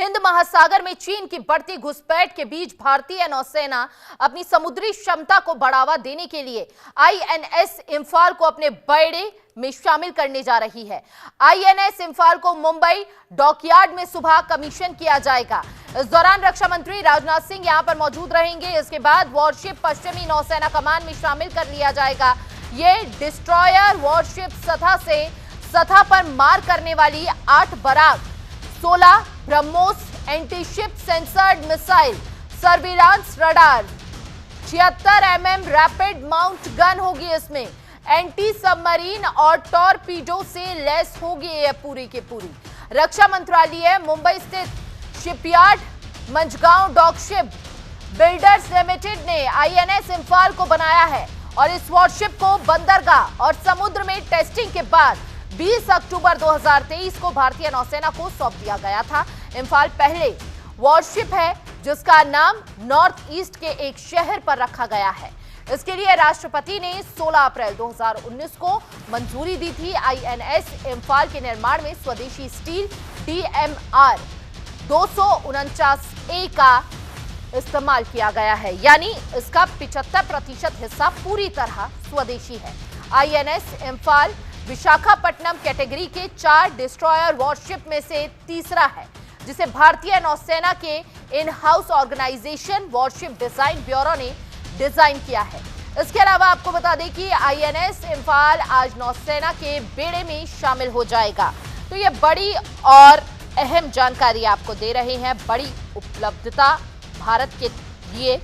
हिंद महासागर में चीन की बढ़ती घुसपैठ के बीच भारतीय नौसेना अपनी समुद्री क्षमता को बढ़ावा देने के लिए आईएनएस इंफाल को अपने बेड़े में शामिल करने जा रही है। आईएनएस इंफाल को मुंबई डॉकयार्ड में सुबह कमीशन किया जाएगा। इस दौरान रक्षा मंत्री राजनाथ सिंह यहां पर मौजूद रहेंगे। इसके बाद वॉरशिप पश्चिमी नौसेना कमान में शामिल कर लिया जाएगा। ये डिस्ट्रॉयर वॉरशिप सतह पर मार करने वाली 8 बराक, 16 ब्रह्मोस एंटीशिप सेंसर्ड missile, surveillance radar, 76 mm rapid mount gun होगी। इसमें एंटी सबमरीन और टॉरपीडो से लैस होगी यह पूरी की पूरी। रक्षा मंत्रालय मुंबई स्थित shipyard Mazagon Dock Shipbuilders Limited ने आईएनएस इंफाल को बनाया है और इस वॉरशिप को बंदरगाह और समुद्र में टेस्टिंग के बाद 20 अक्टूबर 2023 को भारतीय नौसेना को सौंप दिया गया था। इंफाल पहले वॉरशिप है जिसका नाम नॉर्थ ईस्ट के एक शहर पर रखा गया है। इसके लिए राष्ट्रपति ने 16 अप्रैल 2019 को मंजूरी दी थी। आईएनएस इंफाल के निर्माण में स्वदेशी स्टील DMR 249A का इस्तेमाल किया गया है, यानी इसका 75% हिस्सा पूरी तरह स्वदेशी है। आईएनएस इंफाल विशाखापट्टनम कैटेगरी के 4 डिस्ट्रॉयर वॉरशिप में से तीसरा है, जिसे भारतीय नौसेना के in house organisation warship design bureau ने डिजाइन किया है। इसके अलावा आपको बता दें कि आईएनएस इंफाल आज नौसेना के बेड़े में शामिल हो जाएगा। तो ये बड़ी और अहम जानकारी आपको दे रहे हैं, बड़ी उपलब्धता भारत के लिए।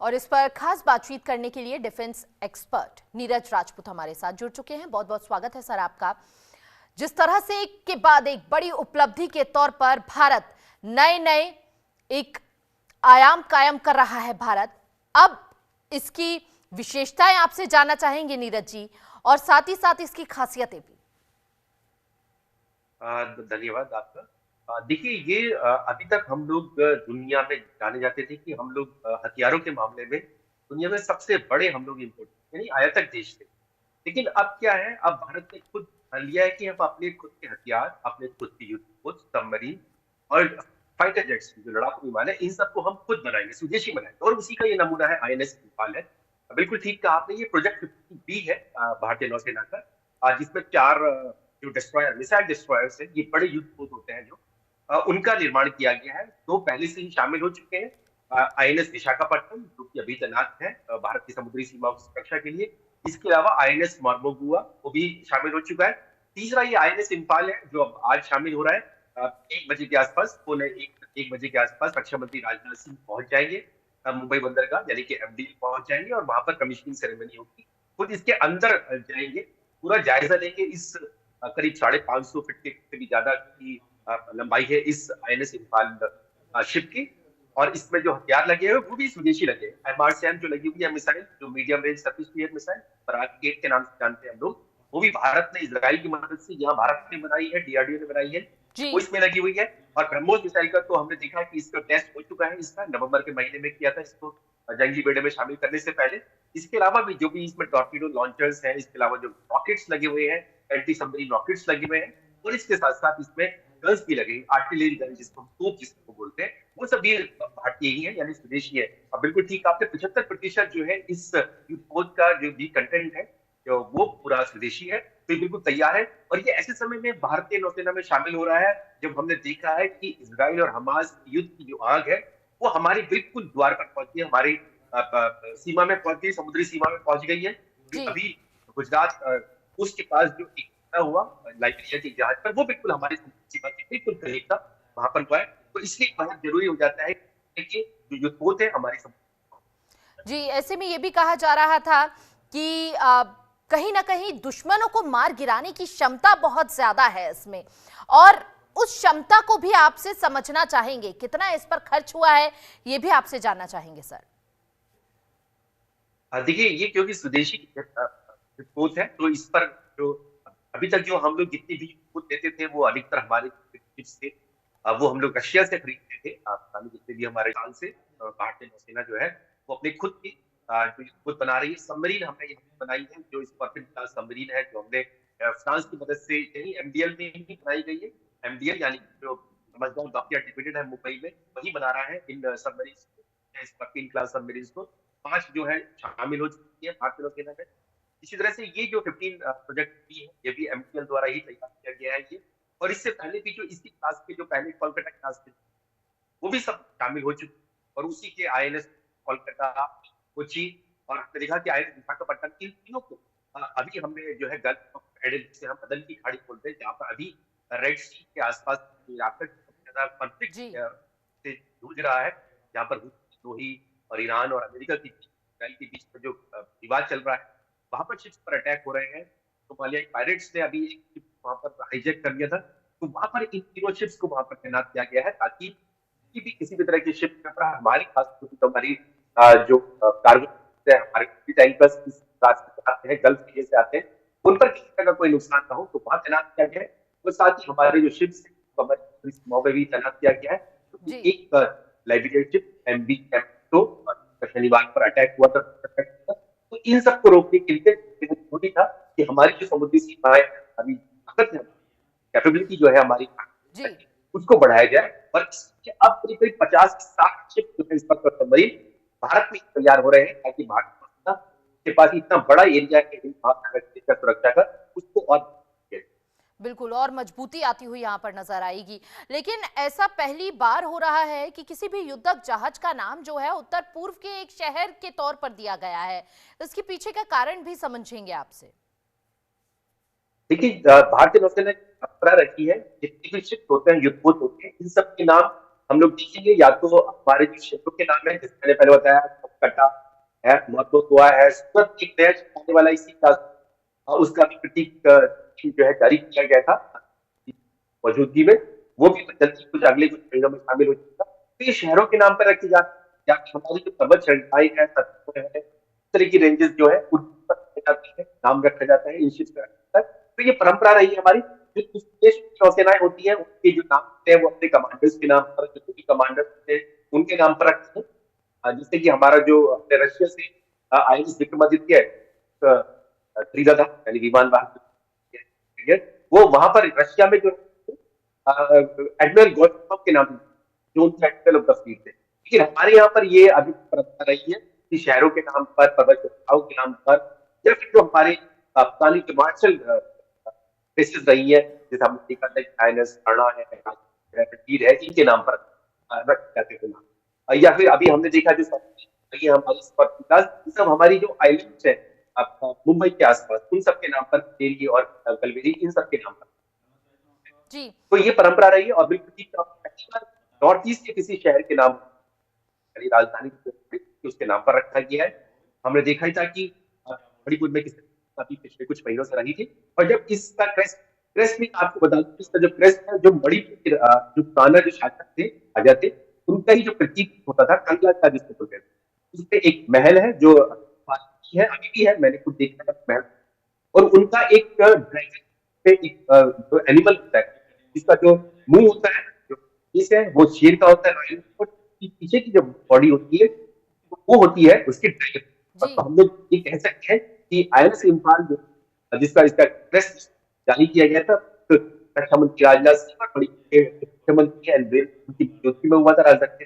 और इस पर खास बातचीत करने के लिए डिफेंस एक्सपर्ट नीरज राजपूत हमारे साथ जुड़ चुके हैं। बहुत बहुत स्वागत है सर आपका। जिस तरह से एक के बाद एक बड़ी उपलब्धि के तौर पर भारत नए एक आयाम कायम कर रहा है अब इसकी विशेषताएं आपसे जानना चाहेंगे नीरज जी, और साथ ही साथ इसकी खासियतें भी। धन्यवाद आपका। देखिए, ये अभी तक हम लोग दुनिया में जाने जाते थे कि हम लोग हथियारों के मामले में दुनिया में सबसे बड़े हम लोग इम्पोर्ट यानी आयातक देश थे। लेकिन अब क्या है, अब भारत ने खुद लिया है कि हम अपने खुद के हथियार, अपने खुद के युद्धपोत, सबमरीन और फाइटर जेट्स, जो लड़ाकू विमान है, इन सबको हम खुद बनाएंगे, स्वदेशी बनाएंगे। और उसी का ये नमूना है आईएनएस इंफाल है। बिल्कुल ठीक कहा आपने, ये प्रोजेक्ट 50B है भारतीय नौसेना का, जिसमें 4 जो डिस्ट्रॉयर, मिसाइल डिस्ट्रॉयर्स है, ये बड़े युद्धपोत होते हैं जो उनका निर्माण किया गया है। 2 पहले से ही शामिल हो चुके हैं। आईएनएस विशाखापट्टनम, जो कि अभी तैनात है भारत की समुद्री सीमाओं की सुरक्षा के लिए। इसके अलावा आईएनएस मार्मोगुआ, वो भी शामिल हो चुका है। तीसरा ये आईएनएस इंफाल है, जो अब आज शामिल हो रहा है। 1 बजे के आसपास, पौने 1 बजे के आसपास रक्षा मंत्री राजनाथ सिंह पहुंच जाएंगे मुंबई बंदरगाह, यानी कि एमडी पहुंच जाएंगे और वहां पर कमीशनिंग सेरेमनी होगी। खुद इसके अंदर जाएंगे, पूरा जायजा लेंगे। इस करीब 550 फीट से भी ज्यादा की लंबाई है इस आईएनएस इंफाल शिप की, और इसमें जो हथियार लगे हुए वो भी स्वदेशी लगे हैं। MRSAM जो लगी हुई है मिसाइल, जो medium range surface to air missile, Barak 8 के नाम से जानते हैं हम लोग, वो भी भारत ने इजराइल की मदद से, यहाँ भारत ने बनाई है, DRDO ने बनाई है, वो इसमें लगी हुई है। और ब्रह्मोस मिसाइल का तो हमने देखा कि इसका टेस्ट हो चुका है, इसका नवंबर के महीने में किया था, इसको जंगी बेड़े में शामिल करने से पहले। इसके अलावा भी जो भी इसमें टॉर्पीडो लॉन्चर्स हैं, इसके अलावा जो रॉकेट्स लगे हुए हैं, एंटी सबमरीन रॉकेट्स लगे हुए हैं, और इसके साथ साथ इसमें गन्स भी लगे, आर्टिलरी गन जिसको तोप जिसको बोलते हैं, वो सब भी भारतीय ही है, यानी स्वदेशी है। अब बिल्कुल ठीक, आपने 75% जो है इस युद्धपोत का जो भी कंटेंट है, जो वो पूरा स्वदेशी है, तो बिल्कुल तैयार है। और ये ऐसे समय में भारतीय नौसेना में शामिल हो रहा है जब हमने देखा है कि इजराइल और हमास युद्ध की जो आग है वो हमारी बिल्कुल द्वार पर पहुंची है, हमारी सीमा में पहुंच गई, समुद्री सीमा में पहुंच गई है। अभी गुजरात उसके पास जो एक हुआ लाइब्रेरिया के जहाज पर, वो बिल्कुल हमारी सीमा के बिल्कुल करीब था, वहां पर हुआ है। तो इसलिए बहुत जरूरी हो जाता है कि जो युद्धपोत है हमारी जी। ऐसे में ये भी कहा जा रहा था कि कहीं ना कहीं दुश्मनों को मार गिराने की क्षमता बहुत ज्यादा है इसमें, और उस क्षमता को भी आपसे समझना चाहेंगे। कितना इस पर खर्च हुआ है ये भी आपसे जानना चाहेंगे सर। देखिए, ये क्योंकि स्वदेशी पोत है, तो इस पर जो अभी तक जो हम लोग जितनी भी पोत देते थे वो अधिकतर हमारे थे, वो हम लोग रशिया से खरीदते थे। जितने भी हमारे साल से भारतीय नौसेना जो है वो अपने खुद की जो पोत बना रही है। सबमरीन हमने यहाँ बनाई है, जो स्कॉर्पियन क्लास सबमरीन है, जो हमने फ्रांस की मदद से यही एमडीएल में ही बनाई गई है। एमडीएल यानी जो समझदार डॉकयार्ड लिमिटेड है मुंबई में, वही बना रहा है इन सबमरीन्स को, इस 3 क्लास सबमरीन्स को। 5 जो है शामिल हो चुकी है भारतीय नौसेना में। इसी तरह से ये जो 15 प्रोजेक्ट भी है, ये भी एमटीएल द्वारा ही तैयार किया गया है ये। और इससे पहले भी जो इसी क्लास के जो पहले कोलकाता क्लास के, वो भी सब शामिल हो चुके, और उसी के आईएनएस कोलकाता, कोची और हमने देखा कि आईएनएस विशाखापट्टनम, इन तीनों को अभी हमने जो है गल्फ ऑफ एडन, जिसे हम अदन की खाड़ी बोलते हैं, जहाँ पर अभी रेड सी के आसपास इलाका सबसे ज्यादा कॉन्फ्लिक्ट जी से जूझ रहा है, जहाँ पर रूही और ईरान और अमेरिका की इसराइल के बीच में जो विवाद चल रहा है, वहां पर शिप्स पर अटैक हो रहे हैं। सोमालियाई पायरेट्स ने अभी एक शिप वहां पर हाईजैक कर लिया था, तो वहां पर इन तीनों शिप्स को वहां पर तैनात किया गया है, ताकि किसी भी तरह की शिप के ऊपर हमारी खास तो हमारी जो कार्गो हमारे टैंकर्स इस रास्ते से आते हैं, गल्फ एरिया से आते हैं, उन पर किसी तरह का कोई नुकसान ना हो, तो वहां तैनात किया गया है। और साथ ही हमारे जो शिप्स हमारे सीमाओं पर भी तैनात किया गया है। जी एक लाइब्रेरियन शिप एमवी कैप्टो शनिवार पर अटैक हुआ था, तो इन सबको रोकने के लिए जरूरी था कि हमारी जो समुद्री सीमाएं अभी ताकत है, कैपेबिलिटी जो है हमारी, जी उसको बढ़ाया जाए। और अब करीब करीब 50 से 60 शिप जो है इस पर सबमरीन भारत में तैयार हो रहे हैं, ताकि भारत के पास इतना बड़ा एरिया है सुरक्षा का, उसको और बिल्कुल और मजबूती आती हुई यहाँ पर नजर आएगी। लेकिन ऐसा पहली बार हो रहा है कि किसी भी युद्धक जहाज का नाम जो है उत्तर पूर्व के एक शहर के तौर पर दिया गया है। इसके पीछे का कारण भी समझेंगे आपसे। देखिए, भारतीय नौसेना ने परंपरा रखी है, जितने भी शिप होते हैं, युद्धपोत होते हैं, इन सब के नाम हम लोग देखेंगे, या तो हमारे जो शहरों के नाम है, जैसे मैंने पहले बताया, कलकत्ता है, मरतोआ है, सूरत एक नया आने वाला इसी का, उसका भी प्रतीक जो है जारी किया गया था मौजूदगी में, वो भी जल्दी कुछ अगले कुछ महीनों में शामिल हो जाएगा। तो ये शहरों के नाम पर रखी जाती है, या हमारी जो पर्वत श्रृंखलाएं है, इस तरह की रेंजेस जो है उन पर नाम रखा जाता है इन शिप्स का। तो ये परंपरा रही है हमारी। जो देश की नौसेनाएं होती हैं, उनके जो नाम होते हैं वो अपने कमांडर्स के नाम पर, जो भी कमांडर्स होते हैं उनके नाम पर रखते हैं। जैसे कि हमारा जो अपने रशिया से आईएनएस विक्रमादित्य त्रिरथा यानी विमान वाहक, वो वहां पर रशिया में जो एडमिरल गोल्डकनॉफ के नाम, जो उनके एडमिरल ऑफ द फ्लीट थे। लेकिन हमारे यहाँ पर ये अभी परंपरा रही है कि शहरों के नाम पर, पर्वत श्रृंखलाओं के नाम पर, या फिर जो हमारे पुरानी जो मार्शल बेसिस रही है, जैसे हमने देखा था आईएनएस अरुणा है, तीर है, इनके नाम पर रखे जाते थे नाम। या फिर अभी हमने देखा जो हमारी सब हमारी जो आइलैंड्स है मुंबई के आसपास, उन सब के नाम पर, दिल्ली और कलवेरी, इन सब के नाम पर जी तो ये परंपरा रही है। और बिल्कुल नॉर्थ ईस्ट के किसी शहर के नाम, राजधानी उसके नाम पर रखा गया है। हमने देखा ही था कि मणिपुर में किस अभी पिछले कुछ महीनों से रही थी, और जब इसका क्रेस्ट भी आपको बता दूं, इसका जो क्रेस्ट है, जो मणिपुर जो पुराना जो शासक थे, राजा थे, उनका ही जो प्रतीक होता था, कंगला का जिसको बोलते हैं, उसपे एक महल है जो है, अभी भी है, मैंने खुद देखा था महल, और उनका एक ड्रैगन पे एक जो एनिमल होता है, जिसका जो मुंह होता है, जो फेस है, वो शेर का होता है, और पीछे की जो बॉडी होती है वो होती है उसकी ड्रैगन। और हम लोग ये कह सकते हैं कि आईएनएस इम्फाल जो जिसका इसका क्रेस्ट जारी किया गया था, तो रक्षा मंत्री राजनाथ सिंह और मुख्यमंत्री उनकी ज्योति में हुआ था राजधानी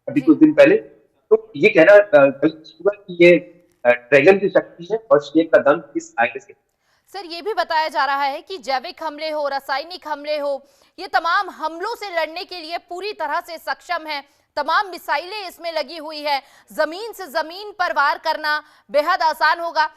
अभी कुछ दिन पहले। तो ये कहना गलत होगा कि ये ड्रैगन की शक्ति है और शेर का दम इस आईएनएस के। सर ये भी बताया जा रहा है कि जैविक हमले हो, रासायनिक हमले हो, ये तमाम हमलों से लड़ने के लिए पूरी तरह से सक्षम है। तमाम मिसाइलें इसमें लगी हुई है, जमीन से जमीन पर वार करना बेहद आसान होगा।